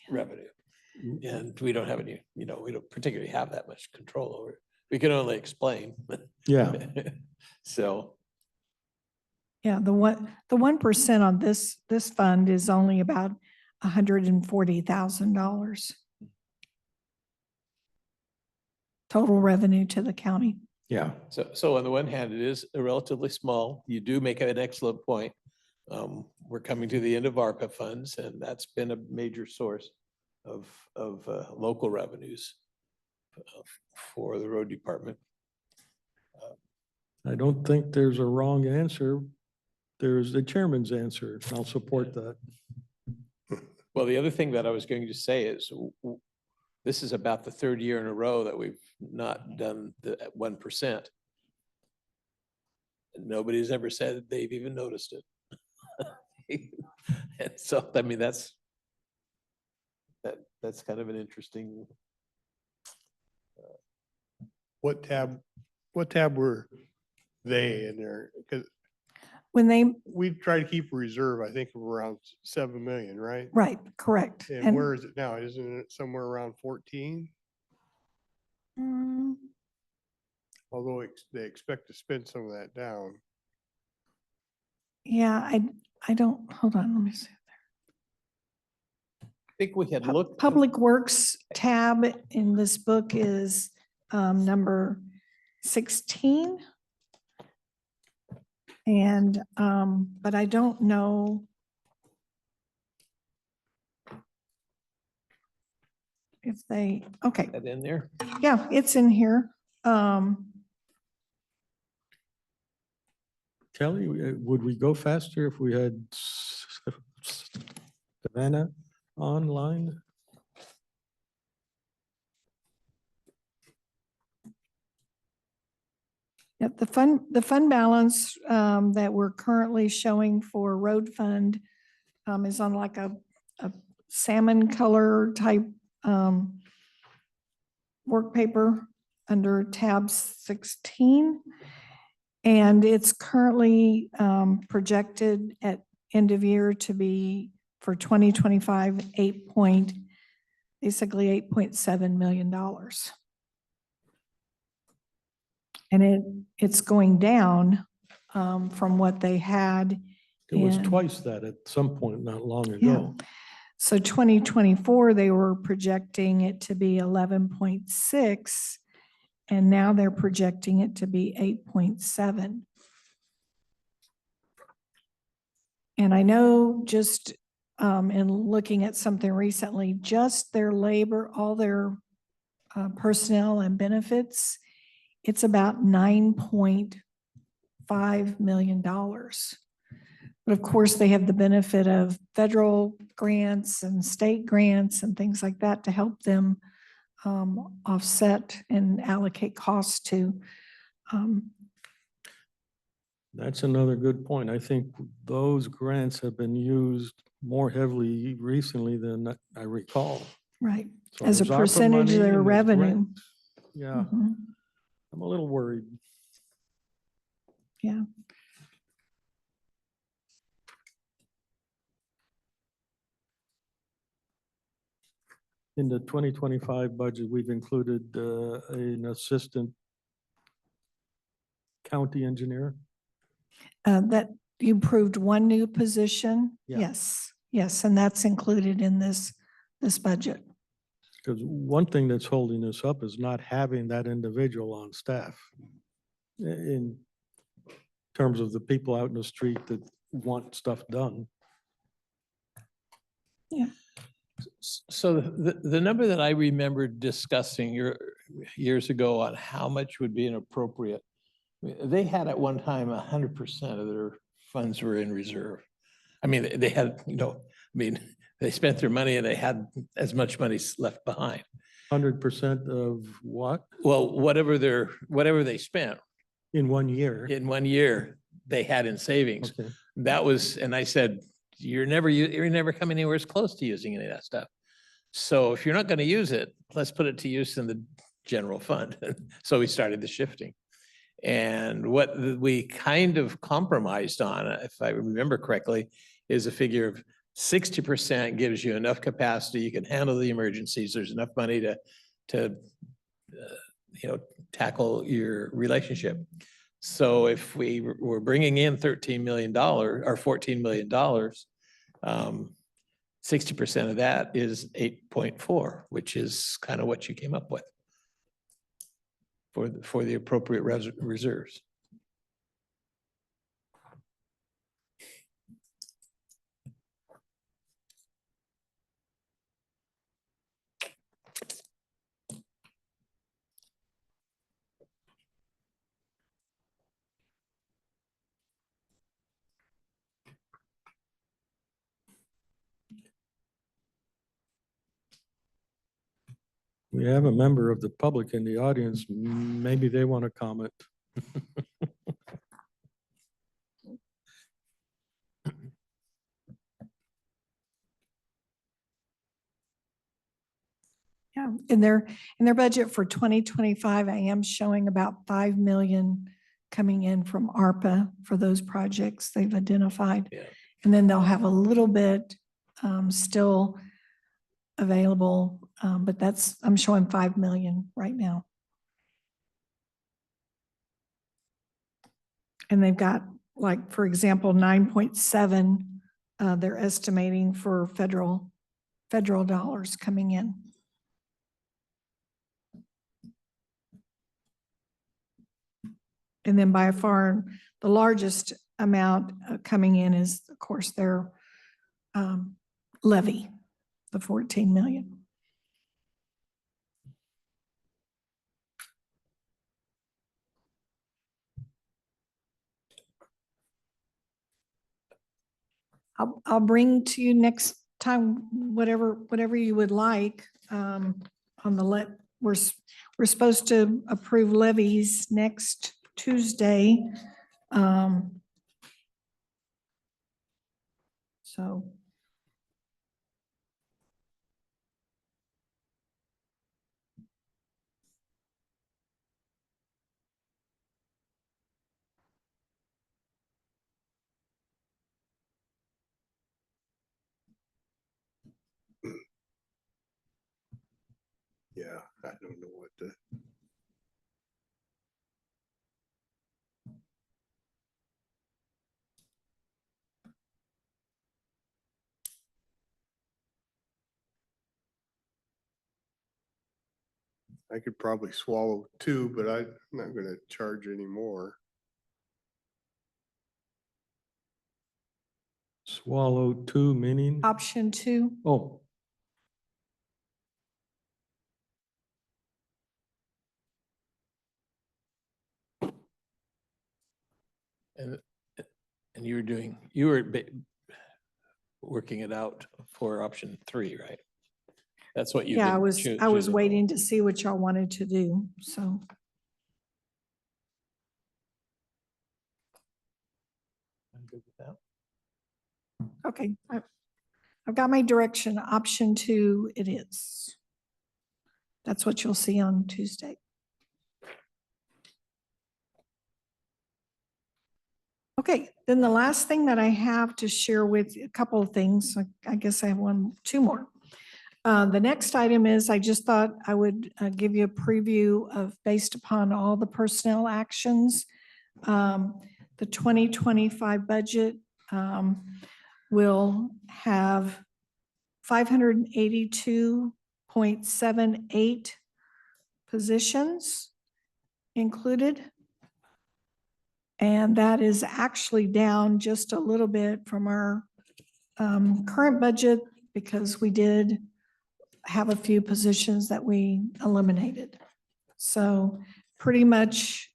revenue. And we don't have any, we don't particularly have that much control over it. We can only explain. Yeah. So, yeah, the 1% on this fund is only about $140,000. total revenue to the county. Yeah. So on the one hand, it is a relatively small, you do make an excellent point. We're coming to the end of ARPA funds, and that's been a major source of local revenues for the road department. I don't think there's a wrong answer. There's the chairman's answer. I'll support that. Well, the other thing that I was going to say is this is about the third year in a row that we've not done the 1%. Nobody's ever said that they've even noticed it. And so, I mean, that's kind of an interesting. What tab were they in there? Because When they, we try to keep a reserve, I think, of around 7 million, right? right, correct. And where is it now? Isn't it somewhere around 14? Mm, Although they expect to spend some of that down. yeah, I don't, hold on, let me see. I think we had looked. Public Works tab in this book is number 16. And, but I don't know if they, okay, That in there. yeah, it's in here. Kelly, would we go faster if we had Savannah online? Yep, the fund balance that we're currently showing for road fund is on like a salmon color type work paper under tab 16. And it's currently projected at end of year to be for 2025, basically $8.7 million. And it's going down from what they had. It was in- twice that at some point not long Yeah. ago. So 2024, they were projecting it to be 11.6, and now they're projecting it to be 8.7. And I know just in looking at something recently, just their labor, all their personnel and benefits, it's about $9.5 million. But of course, they have the benefit of federal grants and state grants and things like that to help them offset and allocate costs to. That's another good point. I think those grants have been used more heavily recently than I recall. Right, So as a there's ARPA percentage of money their and there's revenue. grants. Yeah, Mhm. I'm a little worried. Yeah. In the 2025 budget, we've included an assistant county engineer. That you approved one new position? Yeah. Yes, yes, and that's included in this budget. Because one thing that's holding us up is not having that individual on staff. In terms of the people out in the street that want stuff done. So the number that I remember discussing years ago on how much would be an appropriate, I mean, they had at one time 100% of their funds were in reserve. I mean, they had, they spent their money and they had as much money left behind. 100% of what? Well, whatever they spent In 1 year? in 1 year, they had in savings. Okay. That was, and I said, you're never coming anywhere as close to using any of that stuff. So if you're not going to use it, let's put it to use in the general fund. So we started the shifting. And what we kind of compromised on, if I remember correctly, is a figure of 60% gives you enough capacity. You can handle the emergencies. There's enough money to tackle your relationship. So if we were bringing in $13 million or $14 million, 60% of that is 8.4, which is kind of what you came up with. for the appropriate reserves. We have a member of the public in the audience. Maybe they want to comment. Yeah, in their budget for 2025, I am showing about 5 million coming in from ARPA for those projects they've identified. Yeah. And then they'll have a little bit still available, but I'm showing 5 million right now. And they've got, like, for example, 9.7, they're estimating for federal dollars coming in. And then by far, the largest amount coming in is, of course, their levy, the 14 million. I'll bring to you next time, whatever you would like, on the we're supposed to approve levies next Tuesday. So. Yeah, I don't know what to. I could probably swallow 2, but I'm not gonna charge any more. Swallow 2 meaning? Option 2. Oh, And you were working it out for option 3, right? That's what you. Yeah, didn't I was choose. waiting to see what y'all wanted to do, so. I'm good with that. Okay, I've got my direction. Option 2 it is. That's what you'll see on Tuesday. Okay, then the last thing that I have to share with you, a couple of things. I guess I have two more. The next item is, I just thought I would give you a preview of, based upon all the personnel actions, the 2025 budget will have 582.78 positions included. And that is actually down just a little bit from our current budget, because we did have a few positions that we eliminated. So pretty much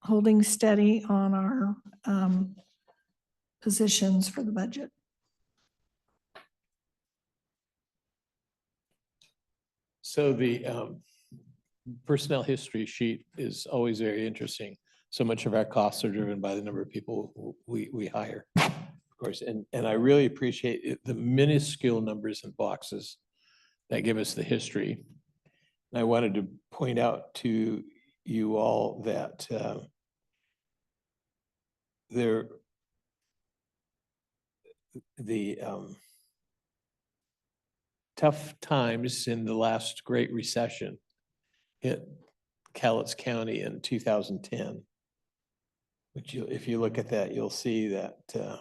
holding steady on our positions for the budget. So the personnel history sheet is always very interesting. So much of our costs are driven by the number of people we hire, of course. And I really appreciate the minuscule numbers and boxes that give us the history. And I wanted to point out to you all that the tough times in the last Great Recession hit Cowlitz County in 2010. Which if you look at that, you'll see that there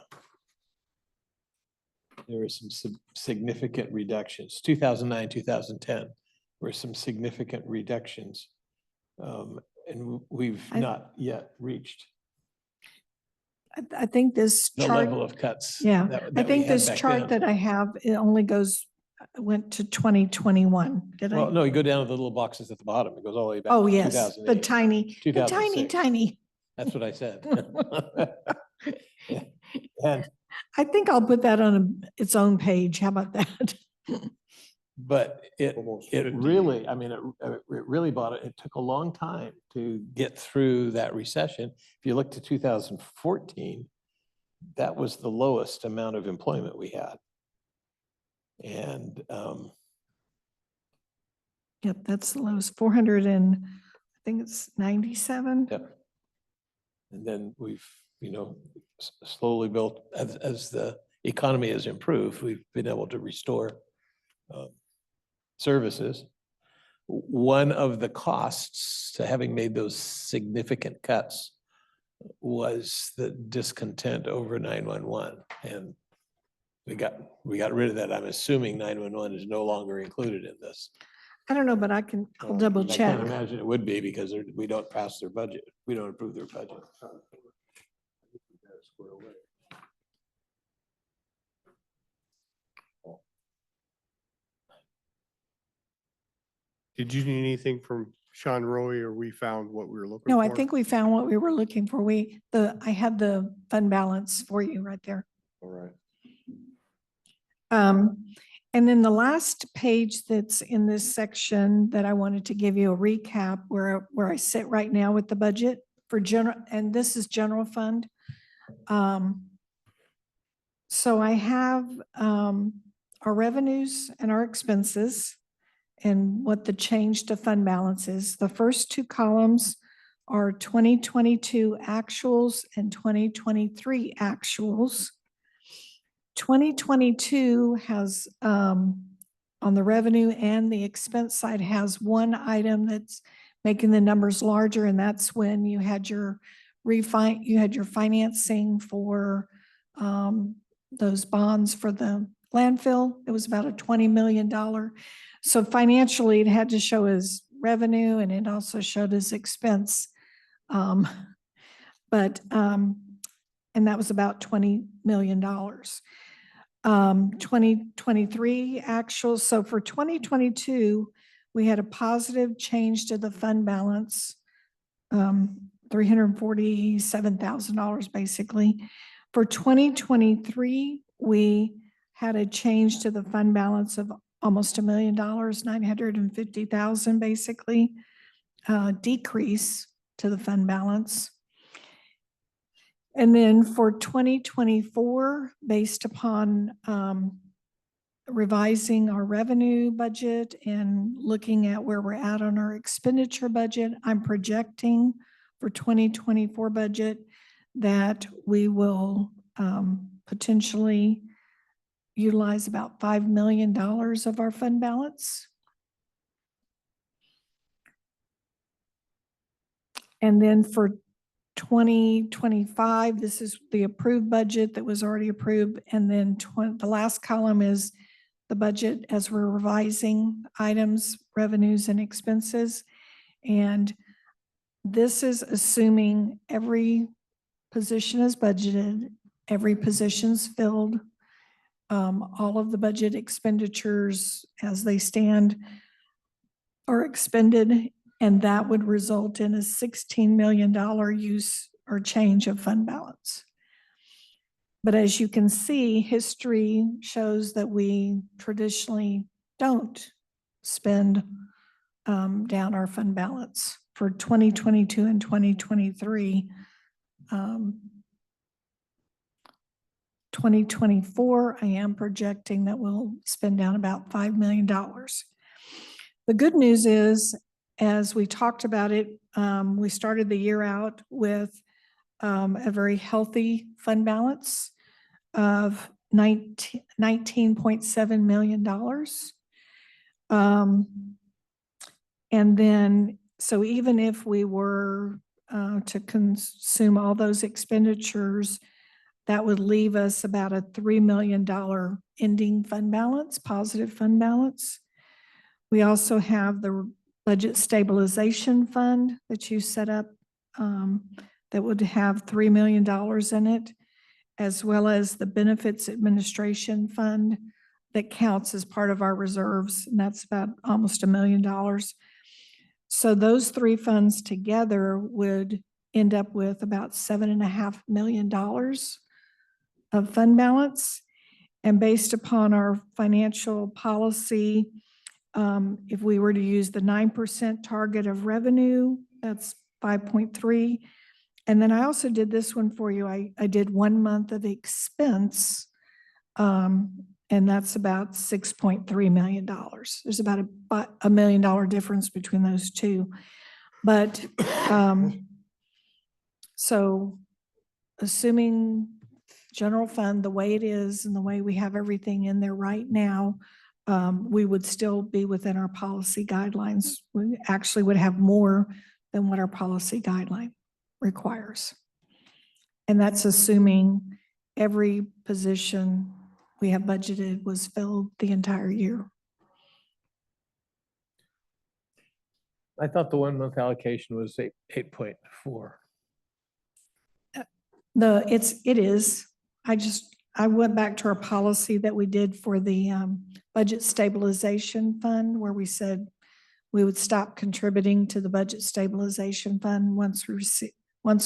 were some significant reductions. 2009, 2010, were some significant reductions. And we've I- not yet reached I think this the chart, level of cuts. yeah, that- I that we think had this back chart then. that I have, it only went to 2021. Did Well, I? no, you go down to the little boxes at the bottom. It goes all the way back Oh, to yes, the 2008. tiny, 2006. tiny. That's what I said. And, I think I'll put that on its own page. How about that? but Almost it 50. really, I mean, it really bought it. It took a long time to get through that recession. If you look to 2014, that was the lowest amount of employment we had. And Yep, that's the lowest, 400 and, I think it's 97. yep. And then we've, slowly built, as the economy has improved, we've been able to restore services. One of the costs to having made those significant cuts was the discontent over 911. And we got rid of that. I'm assuming 911 is no longer included in this. I don't know, but I'll double I check. can't imagine it would be because we don't pass their budget. We don't approve their budget. Did you need anything from Sean Roy, or we found what we were looking for? No, I think we found what we were looking for. I had the fund balance for you right there. All right. And then the last page that's in this section that I wanted to give you a recap where I sit right now with the budget for general, and this is general fund. So I have our revenues and our expenses and what the change to fund balance is. The first two columns are 2022 actuals and 2023 actuals. 2022 has, on the revenue and the expense side, has one item that's making the numbers larger, and that's when you had your financing for those bonds for the landfill. It was about a $20 million. So financially, it had to show as revenue, and it also showed as expense. And that was about $20 million. 2023 actuals. So for 2022, we had a positive change to the fund balance, $347,000 basically. For 2023, we had a change to the fund balance of almost $1 million, 950,000 basically, decrease to the fund balance. And then for 2024, based upon revising our revenue budget and looking at where we're at on our expenditure budget, I'm projecting for 2024 budget that we will potentially utilize about $5 million of our fund balance. And then for 2025, this is the approved budget that was already approved. And then the last column is the budget as we're revising items, revenues, and expenses. And this is assuming every position is budgeted, every position's filled, all of the budget expenditures as they stand are expended, and that would result in a $16 million use or change of fund balance. But as you can see, history shows that we traditionally don't spend down our fund balance. For 2022 and 2023, 2024, I am projecting that we'll spend down about $5 million. The good news is, as we talked about it, we started the year out with a very healthy fund balance of $19.7 million. And then, so even if we were to consume all those expenditures, that would leave us about a $3 million ending fund balance, positive fund balance. We also have the budget stabilization fund that you set up that would have $3 million in it, as well as the benefits administration fund that counts as part of our reserves, and that's about almost $1 million. So those three funds together would end up with about $7.5 million of fund balance. And based upon our financial policy, if we were to use the 9% target of revenue, that's 5.3. And then I also did this one for you. I did 1 month of expense, and that's about $6.3 million. There's about $1 million difference between those two. But so assuming general fund, the way it is and the way we have everything in there right now, we would still be within our policy guidelines. We actually would have more than what our policy guideline requires. And that's assuming every position we have budgeted was filled the entire year. I thought the 1 month allocation was 8.4. It is. I went back to our policy that we did for the budget stabilization fund, where we said we would stop contributing to the budget stabilization fund once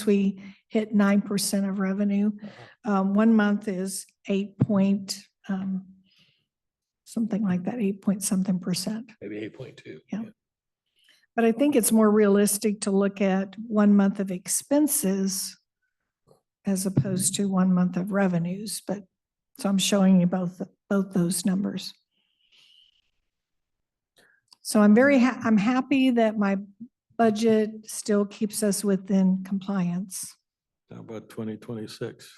we hit 9% of revenue. 1 month is 8 point, something like that, 8 point something percent. Maybe 8.2. Yeah. But I think it's more realistic to look at 1 month of expenses as opposed to 1 month of revenues. But so I'm showing you both those numbers. So I'm happy that my budget still keeps us within compliance. How about 2026?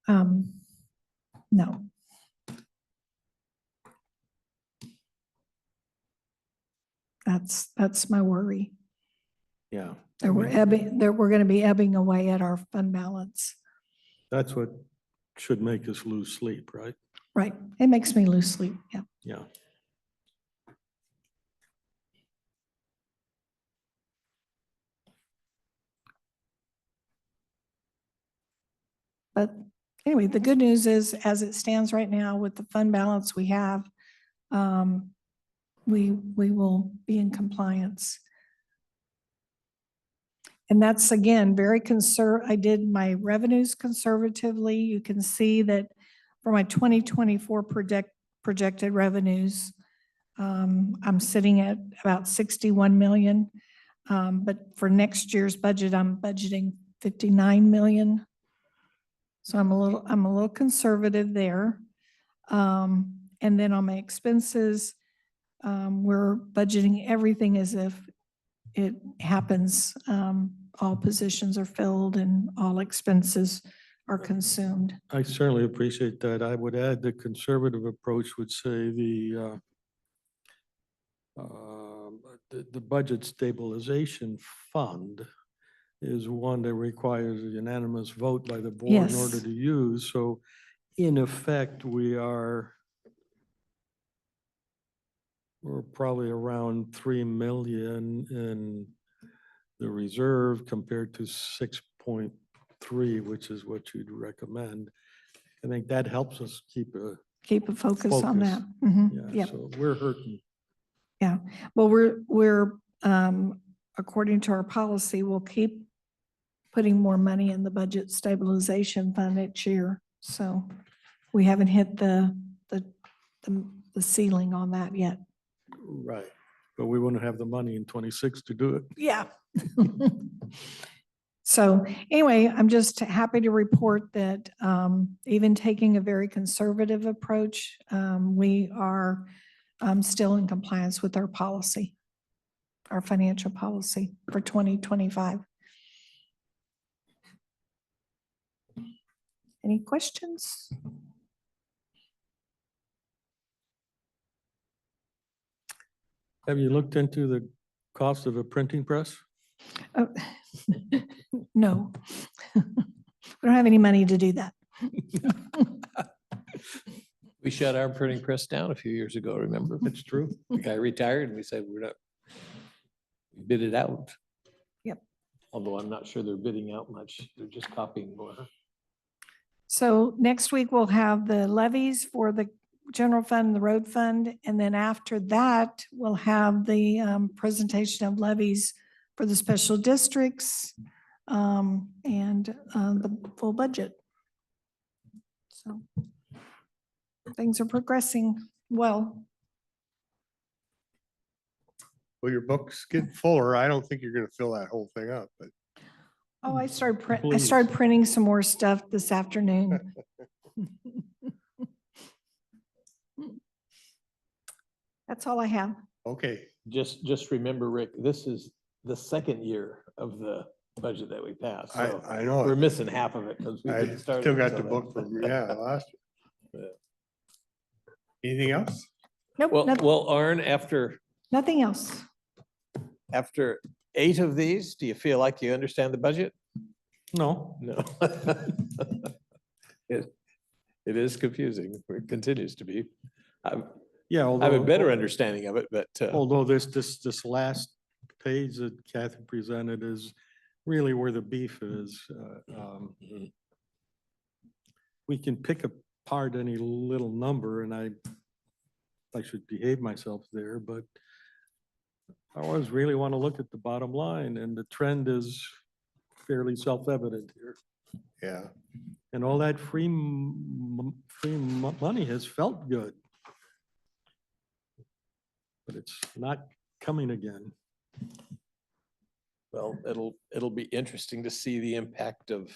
No. That's my worry. Yeah. That we're going to be ebbing away at our fund balance. That's what should make us lose sleep, right? Right. It makes me lose sleep. Yeah. Yeah. But anyway, the good news is, as it stands right now with the fund balance we have, we will be in compliance. And that's, again, very I did my revenues conservatively. You can see that for my 2024 projected revenues, I'm sitting at about 61 million. But for next year's budget, I'm budgeting 59 million. So I'm a little conservative there. And then on my expenses, we're budgeting everything as if it happens. All positions are filled and all expenses are consumed. I certainly appreciate that. I would add the conservative approach would say the budget stabilization fund is one that requires a unanimous vote by the board in order Yes. to use. So in effect, we're probably around 3 million in the reserve compared to 6.3, which is what you'd recommend. I think that helps us keep a, Keep a focus on Focus. that. Mhm. yeah, Yep. so we're hurting. Well, we're according to our policy, we'll keep putting more money in the budget stabilization fund each year. So we haven't hit the ceiling on that yet. Right. But we wouldn't have the money in 26 to do it. Yeah. So anyway, I'm just happy to report that even taking a very conservative approach, we are still in compliance with our policy, our financial policy for 2025. Any questions? Have you looked into the cost of a printing press? Oh, no. We don't have any money to do that. We shut our printing press down a few years ago, remember? It's true. The guy retired and we said, we're not, we bid it out. Yep. Although I'm not sure they're bidding out much. They're just copying more. So next week we'll have the levies for the general fund, and the road fund. And then after that, we'll have the presentation of levies for the special districts and the full budget. So things are progressing well. Well, your book's getting fuller. I don't think you're gonna fill that whole thing up, but Oh, I started Please. printing some more stuff this afternoon. That's all I have. okay. Just remember, Rick, this is the second year of the budget that we passed. So I know. we're it. missing half of it because we I didn't start. still it got the until book then. from, yeah, last year. Anything else? Nope, Well, Arn, nothing else. after 8 of these, do you feel like you understand the budget? No, No. It is confusing. It continues to be. I yeah, I have a better although, understanding of it, but although this last page that Kathy presented is really where the beef is. We can pick apart any little number and I should behave myself there, but I always really want to look at the bottom line, and the trend is fairly self-evident here. Yeah. And all that money has felt good. But it's not coming again. well, it'll be interesting to see the impact of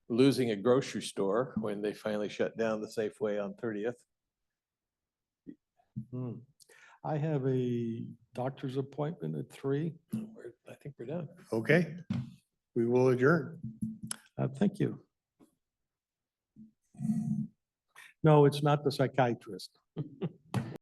losing a grocery store when they finally shut down the Safeway on 30th. Hmm. I have a doctor's appointment at 3. I think we're done. Okay. We will adjourn. Thank you. No, it's not the psychiatrist.